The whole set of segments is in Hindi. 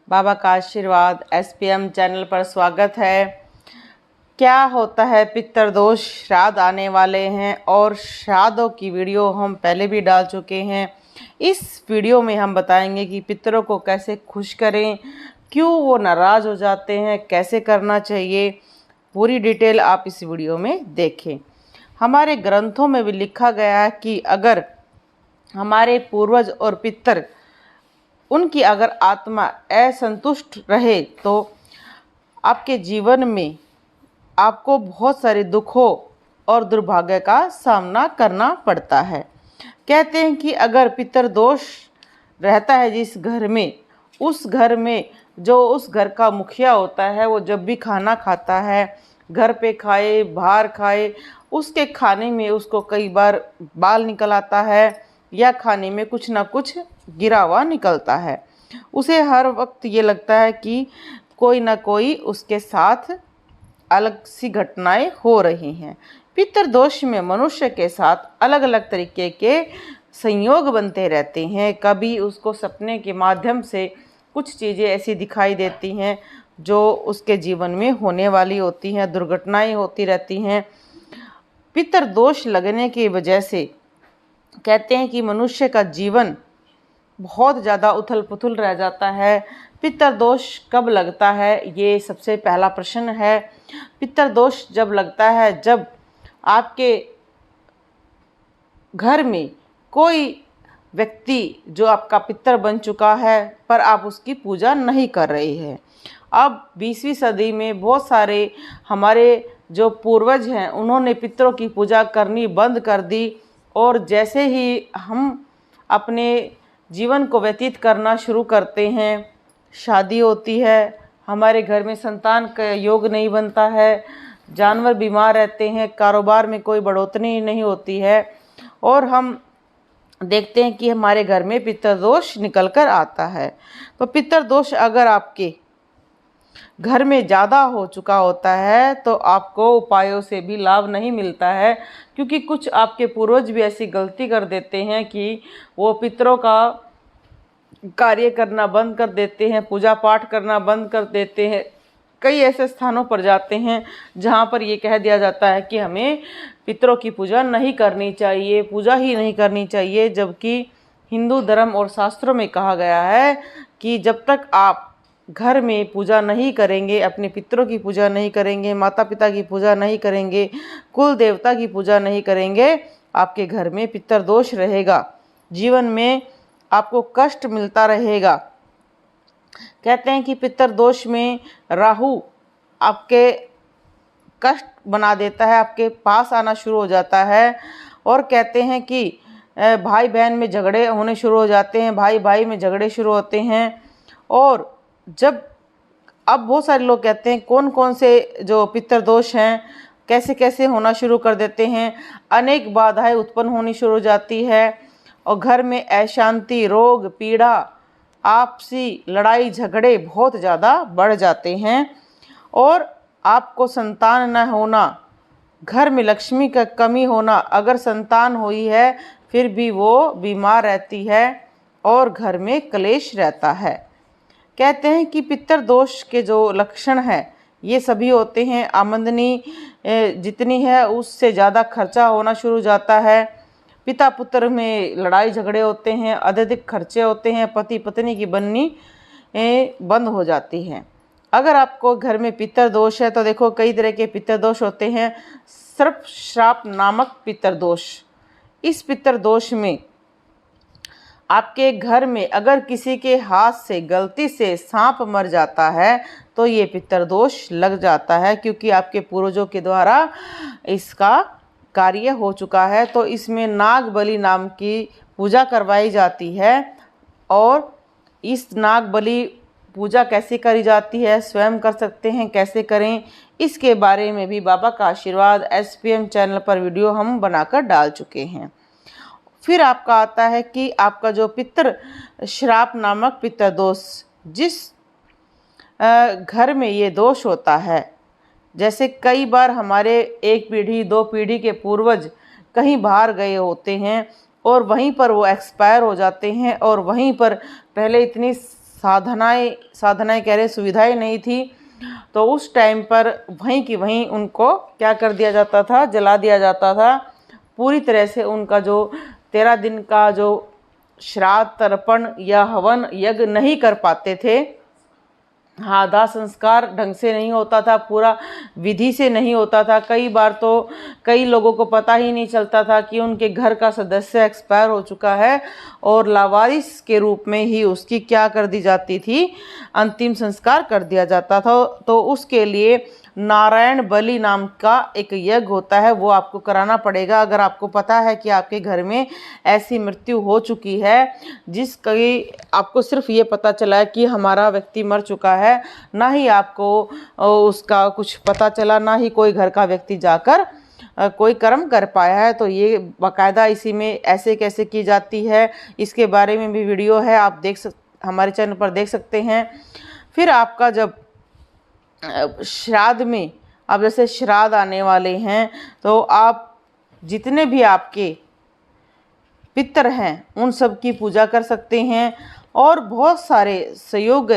बाबा का आशीर्वाद एसपीएम चैनल पर स्वागत है। क्या होता है पितृदोष? श्राद्ध आने वाले हैं और श्राद्धों की वीडियो हम पहले भी डाल चुके हैं। इस वीडियो में हम बताएंगे कि पितरों को कैसे खुश करें, क्यों वो नाराज़ हो जाते हैं, कैसे करना चाहिए। पूरी डिटेल आप इस वीडियो में देखें। हमारे ग्रंथों में भी लिखा गया है कि अगर हमारे पूर्वज और पितर उनकी अगर आत्मा असंतुष्ट रहे तो आपके जीवन में आपको बहुत सारे दुखों और दुर्भाग्य का सामना करना पड़ता है। कहते हैं कि अगर पितृदोष रहता है जिस घर में, उस घर में जो उस घर का मुखिया होता है, वो जब भी खाना खाता है, घर पे खाए बाहर खाए, उसके खाने में उसको कई बार बाल निकल आता है या खाने में कुछ ना कुछ गिरा हुआ निकलता है। उसे हर वक्त ये लगता है कि कोई ना कोई उसके साथ अलग सी घटनाएं हो रही हैं। पितृदोष में मनुष्य के साथ अलग अलग तरीके के संयोग बनते रहते हैं। कभी उसको सपने के माध्यम से कुछ चीज़ें ऐसी दिखाई देती हैं जो उसके जीवन में होने वाली होती हैं, दुर्घटनाएं होती रहती हैं। पितृदोष लगने की वजह से कहते हैं कि मनुष्य का जीवन बहुत ज़्यादा उथल पुथल रह जाता है। पितृदोष कब लगता है, ये सबसे पहला प्रश्न है। पितृदोष जब लगता है जब आपके घर में कोई व्यक्ति जो आपका पितर बन चुका है पर आप उसकी पूजा नहीं कर रहे हैं। अब 20वीं सदी में बहुत सारे हमारे जो पूर्वज हैं उन्होंने पितरों की पूजा करनी बंद कर दी, और जैसे ही हम अपने जीवन को व्यतीत करना शुरू करते हैं, शादी होती है, हमारे घर में संतान का योग नहीं बनता है, जानवर बीमार रहते हैं, कारोबार में कोई बढ़ोतरी नहीं होती है, और हम देखते हैं कि हमारे घर में पितृदोष निकल कर आता है। तो पितृदोष अगर आपके घर में ज़्यादा हो चुका होता है तो आपको उपायों से भी लाभ नहीं मिलता है, क्योंकि कुछ आपके पूर्वज भी ऐसी गलती कर देते हैं कि वो पितरों का कार्य करना बंद कर देते हैं, पूजा पाठ करना बंद कर देते हैं। कई ऐसे स्थानों पर जाते हैं जहाँ पर ये कह दिया जाता है कि हमें पितरों की पूजा नहीं करनी चाहिए, पूजा ही नहीं करनी चाहिए, जबकि हिंदू धर्म और शास्त्रों में कहा गया है कि जब तक आप घर में पूजा नहीं करेंगे, अपने पितरों की पूजा नहीं करेंगे, माता पिता की पूजा नहीं करेंगे, कुल देवता की पूजा नहीं करेंगे, आपके घर में पितृदोष रहेगा, जीवन में आपको कष्ट मिलता रहेगा। कहते हैं कि पितृदोष में राहु आपके कष्ट बना देता है, आपके पास आना शुरू हो जाता है, और कहते हैं कि भाई बहन में झगड़े होने शुरू हो जाते हैं, भाई भाई में झगड़े शुरू होते हैं। और जब अब बहुत सारे लोग कहते हैं कौन कौन से जो पितृदोष हैं कैसे कैसे होना शुरू कर देते हैं, अनेक बाधाएं उत्पन्न होनी शुरू हो जाती है, और घर में अशांति, रोग, पीड़ा, आपसी लड़ाई झगड़े बहुत ज़्यादा बढ़ जाते हैं, और आपको संतान न होना, घर में लक्ष्मी का कमी होना, अगर संतान हुई है फिर भी वो बीमार रहती है और घर में क्लेश रहता है। कहते हैं कि पितृदोष के जो लक्षण हैं ये सभी होते हैं। आमदनी जितनी है उससे ज़्यादा खर्चा होना शुरू हो जाता है, पिता पुत्र में लड़ाई झगड़े होते हैं, अत्यधिक खर्चे होते हैं, पति पत्नी की बननी बंद हो जाती है। अगर आपको घर में पितृदोष है तो देखो कई तरह के पितृदोष होते हैं। सर्प श्राप नामक पितृदोष, इस पितृदोष में आपके घर में अगर किसी के हाथ से गलती से सांप मर जाता है तो ये पितृदोष लग जाता है, क्योंकि आपके पूर्वजों के द्वारा इसका कार्य हो चुका है। तो इसमें नाग बलि नाम की पूजा करवाई जाती है, और इस नाग बलि पूजा कैसे करी जाती है, स्वयं कर सकते हैं, कैसे करें, इसके बारे में भी बाबा का आशीर्वाद एसपीएम चैनल पर वीडियो हम बनाकर डाल चुके हैं। फिर आपका आता है कि आपका जो पितृ श्राप नामक पितृदोष, जिस घर में ये दोष होता है, जैसे कई बार हमारे एक पीढ़ी दो पीढ़ी के पूर्वज कहीं बाहर गए होते हैं और वहीं पर वो एक्सपायर हो जाते हैं, और वहीं पर पहले इतनी साधनाएं कह रहे सुविधाएं नहीं थी, तो उस टाइम पर वहीं की वहीं उनको क्या कर दिया जाता था, जला दिया जाता था। पूरी तरह से उनका जो 13 दिन का जो श्राद्ध तर्पण या हवन यज्ञ नहीं कर पाते थे, हाँ, दाह संस्कार ढंग से नहीं होता था, पूरा विधि से नहीं होता था। कई बार तो कई लोगों को पता ही नहीं चलता था कि उनके घर का सदस्य एक्सपायर हो चुका है और लावारिस के रूप में ही उसकी क्या कर दी जाती थी, अंतिम संस्कार कर दिया जाता था। तो उसके लिए नारायण बलि नाम का एक यज्ञ होता है, वो आपको कराना पड़ेगा। अगर आपको पता है कि आपके घर में ऐसी मृत्यु हो चुकी है जिसकी आपको सिर्फ ये पता चला है कि हमारा व्यक्ति मर चुका है, ना ही आपको उसका कुछ पता चला, ना ही कोई घर का व्यक्ति जाकर कोई कर्म कर पाया है, तो ये बाकायदा इसी में ऐसे कैसे की जाती है, इसके बारे में भी वीडियो है, आप हमारे चैनल पर देख सकते हैं। फिर आपका जब श्राद्ध में, अब जैसे श्राद्ध आने वाले हैं, तो आप जितने भी आपके पितर हैं उन सब की पूजा कर सकते हैं। और बहुत सारे सहयोग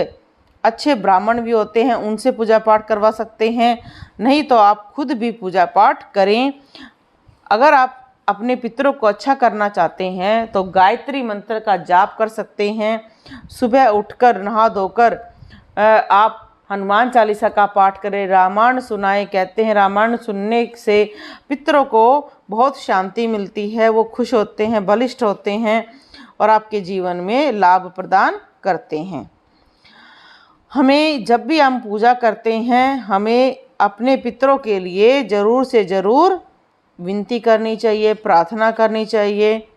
अच्छे ब्राह्मण भी होते हैं, उनसे पूजा पाठ करवा सकते हैं, नहीं तो आप खुद भी पूजा पाठ करें। अगर आप अपने पितरों को अच्छा करना चाहते हैं तो गायत्री मंत्र का जाप कर सकते हैं। सुबह उठकर नहा धोकर आप हनुमान चालीसा का पाठ करें, रामायण सुनाए। कहते हैं रामायण सुनने से पितरों को बहुत शांति मिलती है, वो खुश होते हैं, बलिष्ठ होते हैं और आपके जीवन में लाभ प्रदान करते हैं। हमें जब भी हम पूजा करते हैं, हमें अपने पितरों के लिए ज़रूर से ज़रूर विनती करनी चाहिए, प्रार्थना करनी चाहिए।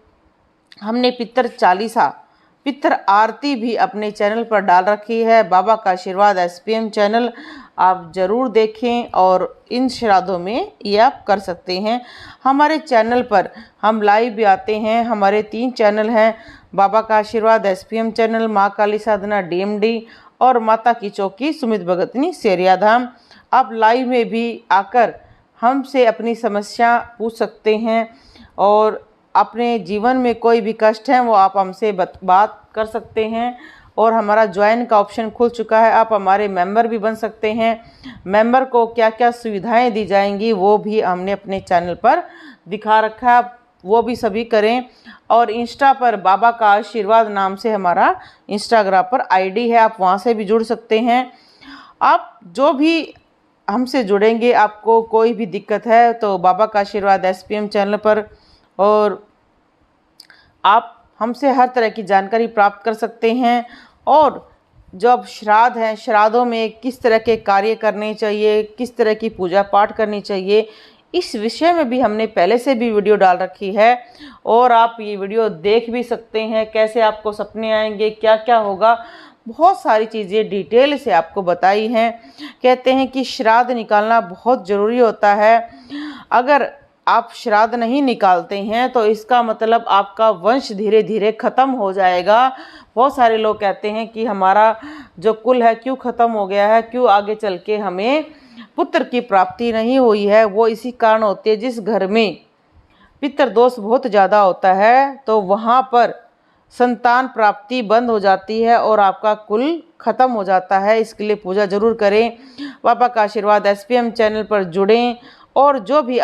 हमने पितर चालीसा, पितर आरती भी अपने चैनल पर डाल रखी है, बाबा का आशीर्वाद SPM चैनल, आप ज़रूर देखें और इन श्राद्धों में ये आप कर सकते हैं। हमारे चैनल पर हम लाइव भी आते हैं, हमारे 3 चैनल हैं, बाबा का आशीर्वाद SPM चैनल, माँ काली साधना DMD और माता की चौकी सुमित भगतनी सेरिया धाम। आप लाइव में भी आकर हमसे अपनी समस्या पूछ सकते हैं और अपने जीवन में कोई भी कष्ट है वो आप हमसे बात कर सकते हैं। और हमारा ज्वाइन का ऑप्शन खुल चुका है, आप हमारे मेंबर भी बन सकते हैं। मेंबर को क्या क्या सुविधाएं दी जाएंगी वो भी हमने अपने चैनल पर दिखा रखा है, वो भी सभी करें। और इंस्टा पर बाबा का आशीर्वाद नाम से हमारा इंस्टाग्राम पर ID है, आप वहाँ से भी जुड़ सकते हैं। आप जो भी हमसे जुड़ेंगे, आपको कोई भी दिक्कत है तो बाबा का आशीर्वाद SPM चैनल पर और आप हमसे हर तरह की जानकारी प्राप्त कर सकते हैं। और जब श्राद्ध हैं, श्राद्धों में किस तरह के कार्य करने चाहिए, किस तरह की पूजा पाठ करनी चाहिए, इस विषय में भी हमने पहले से भी वीडियो डाल रखी है और आप ये वीडियो देख भी सकते हैं। कैसे आपको सपने आएंगे, क्या क्या होगा, बहुत सारी चीज़ें डिटेल से आपको बताई हैं। कहते हैं कि श्राद्ध निकालना बहुत ज़रूरी होता है। अगर आप श्राद्ध नहीं निकालते हैं तो इसका मतलब आपका वंश धीरे धीरे ख़त्म हो जाएगा। बहुत सारे लोग कहते हैं कि हमारा जो कुल है क्यों ख़त्म हो गया है, क्यों आगे चल के हमें पुत्र की प्राप्ति नहीं हुई है। वो इसी कारण होती है, जिस घर में पितृ दोष बहुत ज़्यादा होता है तो वहाँ पर संतान प्राप्ति बंद हो जाती है और आपका कुल ख़त्म हो जाता है। इसके लिए पूजा ज़रूर करें। बाबा का आशीर्वाद SPM चैनल पर जुड़ें और जो भी